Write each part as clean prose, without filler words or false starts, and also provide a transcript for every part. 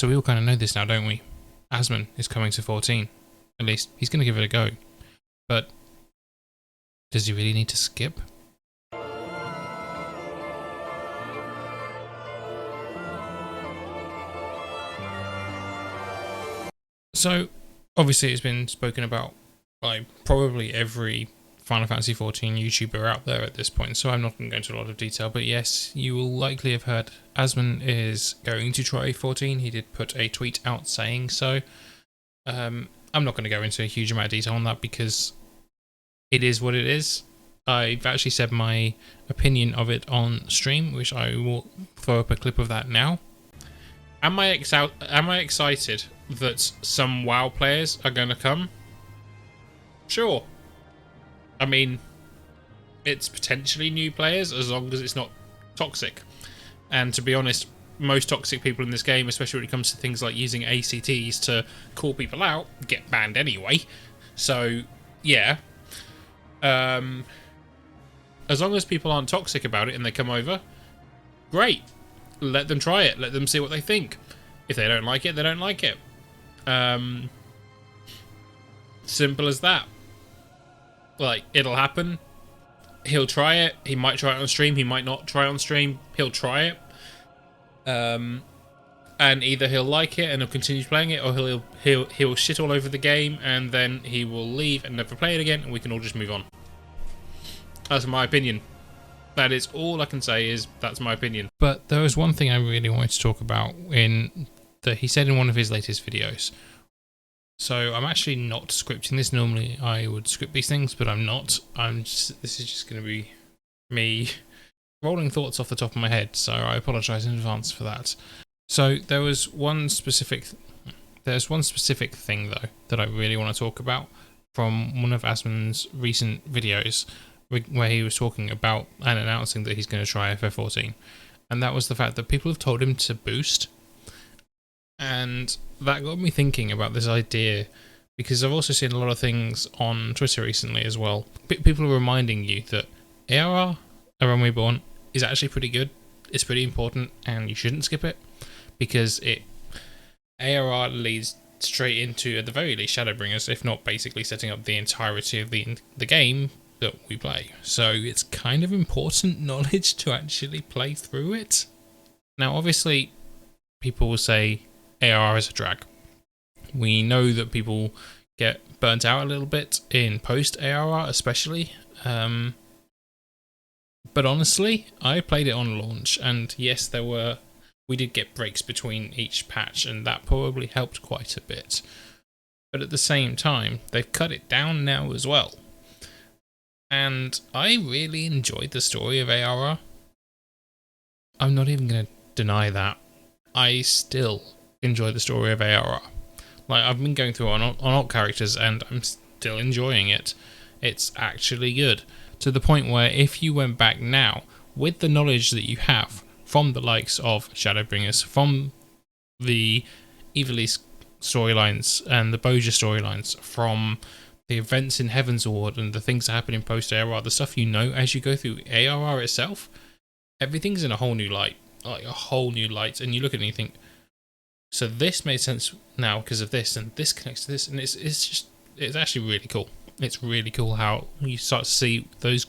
So we all kind of know this now, don't we? Asmon is coming to 14. At least he's going to give it a go. But does he really need to skip? So obviously it's been spoken about by probably every Final Fantasy XIV YouTuber out there at this point, so I'm not going to go into a lot of detail, but yes, you will likely have heard Asmon is going to try 14. He did put a tweet out saying so. I'm not going to go into a huge amount of detail on that because it is what it is. I've actually said my opinion of it on stream, which I will throw up a clip of that now. Am I excited that some WoW players are going to come? Sure. I mean, it's potentially new players as long as it's not toxic. And to be honest, most toxic people in this game, especially when it comes to things like using ACTs to call people out, get banned anyway. So, yeah. As long as people aren't toxic about it and they come over, great. Let them try it. Let them see what they think. If they don't like it, they don't like it. Simple as that. Like, it'll happen. He'll try it. He might try it on stream. He might not try it on stream. He'll try it. And either he'll like it and he'll continue playing it, or he'll shit all over the game and then he will leave and never play it again, and we can all just move on. That's my opinion. That is all I can say. Is that's my opinion. But there was one thing I really wanted to talk about that he said in one of his latest videos. So I'm actually not scripting this. Normally I would script these things, but I'm not. This is just going to be me rolling thoughts off the top of my head. So I apologise in advance for that. So there's one specific thing though that I really want to talk about from one of Asmon's recent videos, where he was talking about and announcing that he's going to try FF14, and that was the fact that people have told him to boost. And that got me thinking about this idea, because I've also seen a lot of things on Twitter recently as well. People are reminding you that ARR, A Realm Reborn, is actually pretty good. It's pretty important, and you shouldn't skip it, because ARR leads straight into, at the very least, Shadowbringers, if not basically setting up the entirety of the game that we play. So it's kind of important knowledge to actually play through it. Now, obviously, people will say ARR is a drag. We know that people get burnt out a little bit in post-ARR especially. But honestly, I played it on launch, and yes, we did get breaks between each patch, and that probably helped quite a bit. But at the same time, they've cut it down now as well. And I really enjoyed the story of ARR. I'm not even going to deny that. I still enjoy the story of ARR. Like, I've been going through on alt characters and I'm still enjoying it. It's actually good. To the point where if you went back now, with the knowledge that you have from the likes of Shadowbringers, from the Ivalice storylines and the Boja storylines, from the events in Heavensward and the things that happen in post-ARR, the stuff you know as you go through ARR itself, everything's in a whole new light. Like, a whole new light. And you look at it and you think, so this made sense now because of this, and this connects to this, and it's actually really cool. It's really cool how you start to see those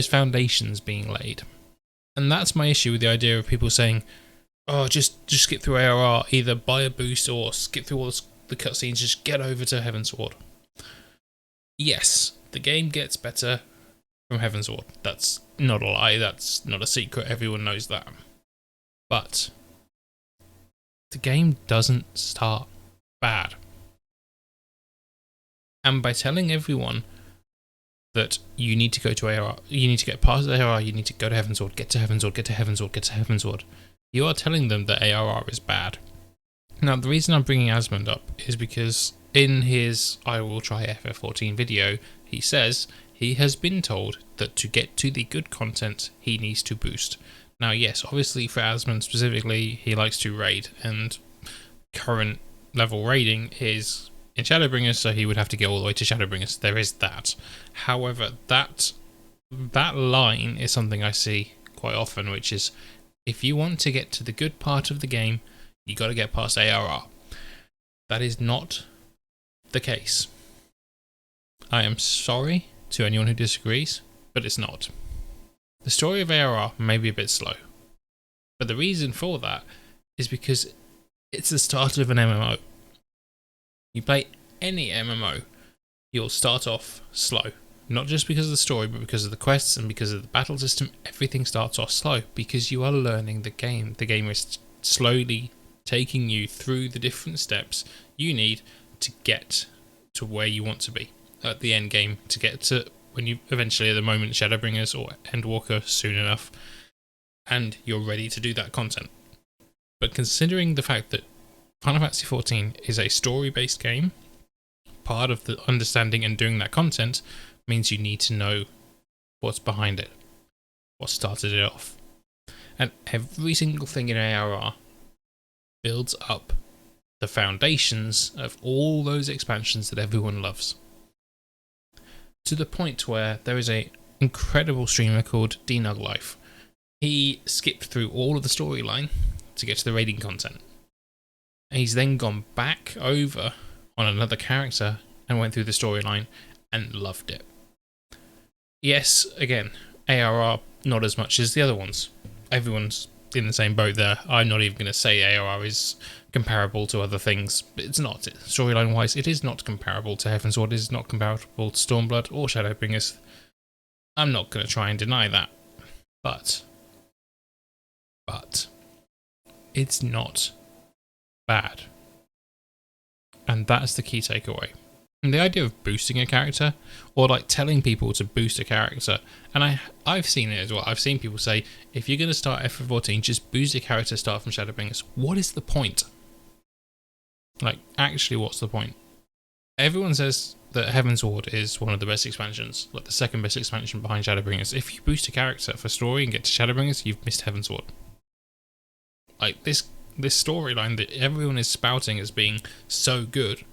foundations being laid. And that's my issue with the idea of people saying, oh, just skip through ARR, either buy a boost or skip through all the cutscenes, just get over to Heavensward. Yes, the game gets better from Heavensward. That's not a lie, that's not a secret, everyone knows that. But the game doesn't start bad. And by telling everyone that you need to go to ARR, you need to get past ARR, you need to go to Heavensward, get to Heavensward, get to Heavensward, get to Heavensward, you are telling them that ARR is bad. Now, the reason I'm bringing Asmond up is because in his I Will Try FF14 video, he says he has been told that to get to the good content, he needs to boost. Now, yes, obviously for Asmond specifically, he likes to raid, and current level raiding is in Shadowbringers, so he would have to get all the way to Shadowbringers. There is that. However, that line is something I see quite often, which is, if you want to get to the good part of the game, You got to get past ARR. That is not the case. I am sorry to anyone who disagrees, but it's not. The story of ARR may be a bit slow, but the reason for that is because it's the start of an MMO. You play any MMO, you'll start off slow. Not just because of the story, but because of the quests and because of the battle system. Everything starts off slow because you are learning the game. The game is slowly taking you through the different steps you need to get to where you want to be at the end game, to get to when you eventually, at the moment, Shadowbringers or Endwalker soon enough, and you're ready to do that content. But considering the fact that Final Fantasy XIV is a story-based game, part of the understanding and doing that content means you need to know what's behind it, what started it off. And every single thing in ARR builds up the foundations of all those expansions that everyone loves. To the point where there is an incredible streamer called DNugLife. He skipped through all of the storyline to get to the raiding content. And he's then gone back over on another character and went through the storyline and loved it. Yes, again, ARR not as much as the other ones. Everyone's in the same boat there. I'm not even going to say ARR is comparable to other things. It's not. Storyline wise, it is not comparable to Heavensward. It is not comparable to Stormblood or Shadowbringers. I'm not going to try and deny that. But it's not bad. And that's the key takeaway. And the idea of boosting a character, or like telling people to boost a character, and I've seen it as well. I've seen people say, if you're going to start FF14, just boost a character, start from Shadowbringers. What is the point? Like, actually, what's the point? Everyone says that Heavensward is one of the best expansions, like the second best expansion behind Shadowbringers. If you boost a character for story and get to Shadowbringers, you've missed Heavensward. Like, this storyline that everyone is spouting as being so good,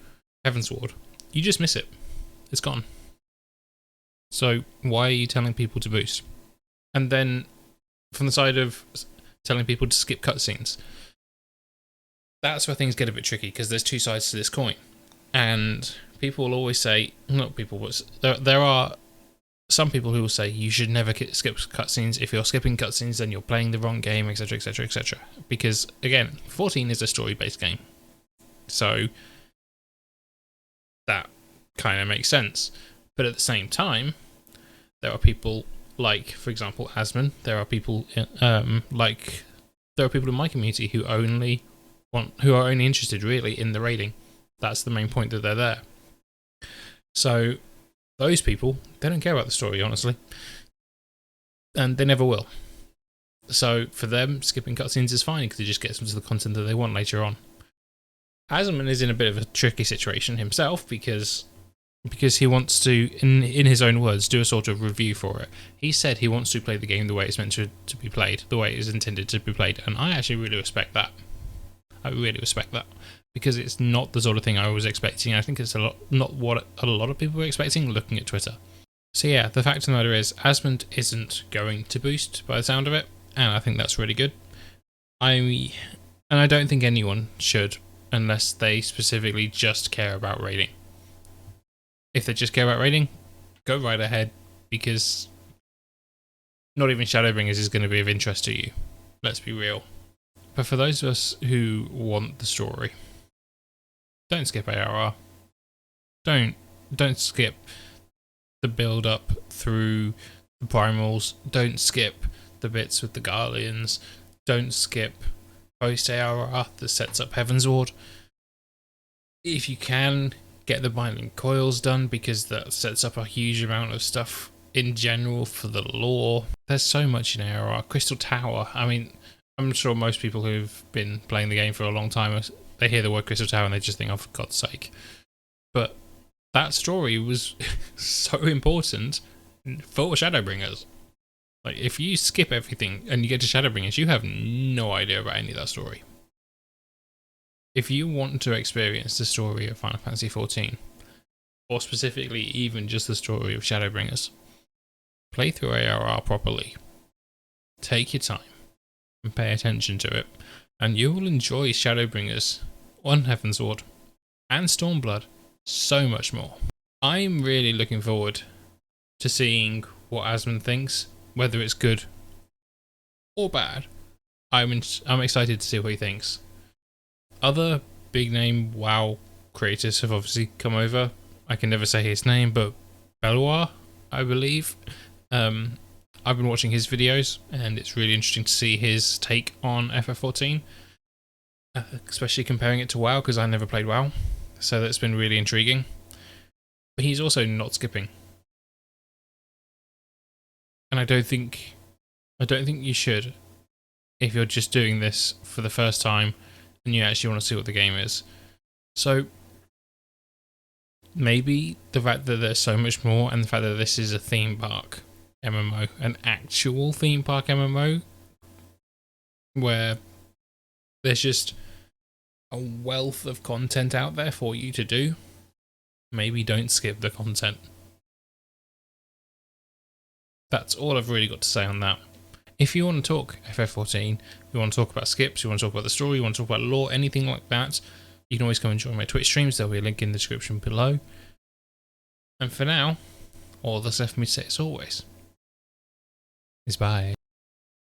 Heavensward, you just miss it. It's gone. So why are you telling people to boost? And then from the side of telling people to skip cutscenes, that's where things get a bit tricky, because there's two sides to this coin. And people will always say, not people, but there are some people who will say you should never skip cutscenes. If you're skipping cutscenes, then you're playing the wrong game, etc, etc, etc. Because, again, 14 is a story-based game. So that kind of makes sense. But at the same time, there are people like, for example, Asmon. There are people in my community who are only interested really in the raiding. That's the main point that they're there. So those people, they don't care about the story, honestly, and they never will. So for them, skipping cutscenes is fine because it just gets them to the content that they want later on. Asmon is in a bit of a tricky situation himself because he wants to, in his own words, do a sort of review for it. He said he wants to play the game the way it's meant to be played, the way it is intended to be played, and I actually really respect that. I really respect that, because it's not the sort of thing I was expecting. I think it's not what a lot of people were expecting looking at Twitter. So yeah, the fact of the matter is, Asmund isn't going to boost by the sound of it, and I think that's really good. I don't think anyone should, unless they specifically just care about raiding. If they just care about raiding, go right ahead, because not even Shadowbringers is going to be of interest to you. Let's be real. But for those of us who want the story, don't skip ARR. Don't skip the build up through the primals. Don't skip the bits with the Guardians. Don't skip post ARR that sets up Heavensward. If you can, get the binding coils done, because that sets up a huge amount of stuff in general for the lore. There's so much in ARR. Crystal Tower, I mean, I'm sure most people who've been playing the game for a long time, they hear the word Crystal Tower and they just think, oh, for God's sake. But that story was so important for Shadowbringers. Like, if you skip everything and you get to Shadowbringers, you have no idea about any of that story. If you want to experience the story of Final Fantasy XIV, or specifically even just the story of Shadowbringers, play through ARR properly. Take your time and pay attention to it. and you will enjoy Shadowbringers, on Heavensward, and Stormblood so much more. I'm really looking forward to seeing what Asmon thinks, whether it's good or bad. I'm excited to see what he thinks. Other big name WoW creators have obviously come over. I can never say his name, but Bellular, I believe. I've been watching his videos, and it's really interesting to see his take on FF14, especially comparing it to WoW, because I never played WoW, so that's been really intriguing. But he's also not skipping, and I don't think you should if you're just doing this for the first time and you actually want to see what the game is. So maybe the fact that there's so much more, and the fact that this is a theme park MMO, an actual theme park MMO, where there's just a wealth of content out there for you to do, maybe don't skip the content. That's all I've really got to say on that. If you want to talk FF14, you want to talk about skips, you want to talk about the story, you want to talk about lore, anything like that, you can always come and join my Twitch streams. There'll be a link in the description below. And for now, all that's left for me to say as always is bye.